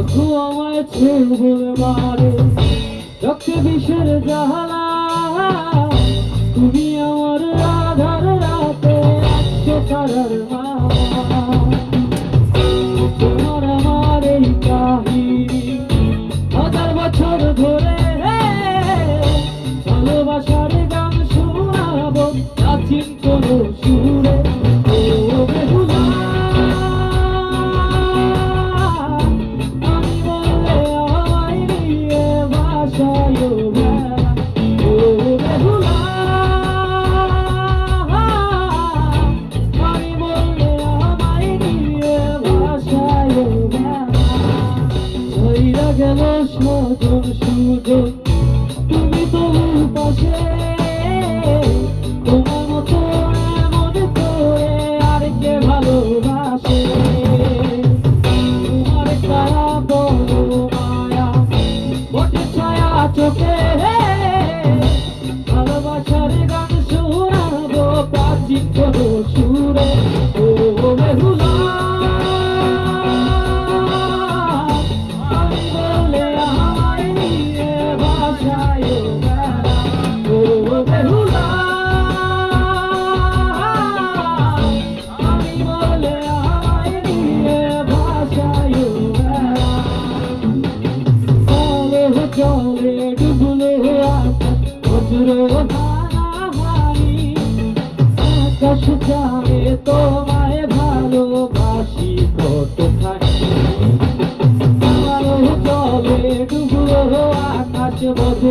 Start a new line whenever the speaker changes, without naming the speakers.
বন্ধু আমায় ছুবল মারে রক্তে বিষের জ্বালা, তুমি আমার আধার রাতে আসছো তারার মালা। তোমার আমার এই কাহিনী হাজার বছর ধরে, ভালোবাসার গান শোনাবো প্রাচীন কোনো সুরে। ও বেহুলা, আমি বললে আমায় নিয়ে ভাসায় বেলা। ও বেহুলা, আমি বললে আমায় নিয়ে ভাসায় বেলা। ছইরা গেল সজন সুজন, তুমি তবু পাশে, তোমার মতো এমন করে আর কে ভালোবাসে। তোমার ছায়া বড় মায়া, বটে ছায়া চোখে, ভালোবাসার গান শোনাবো প্রাচীন কোনো সুরে। ও বেহুলা, আমি বললে আমায় নিয়ে ভাসায় বেলা। ও বেহুলা, আমি বললে আমায় নিয়ে ভাসায় বেলা। চলে চলে ডুবলো আকাশ বজ্র হানাহানি, আকাশ জানে তোমায় ভালোবাসি কতখানি। চলে ডুবলো আকাশ বজ্র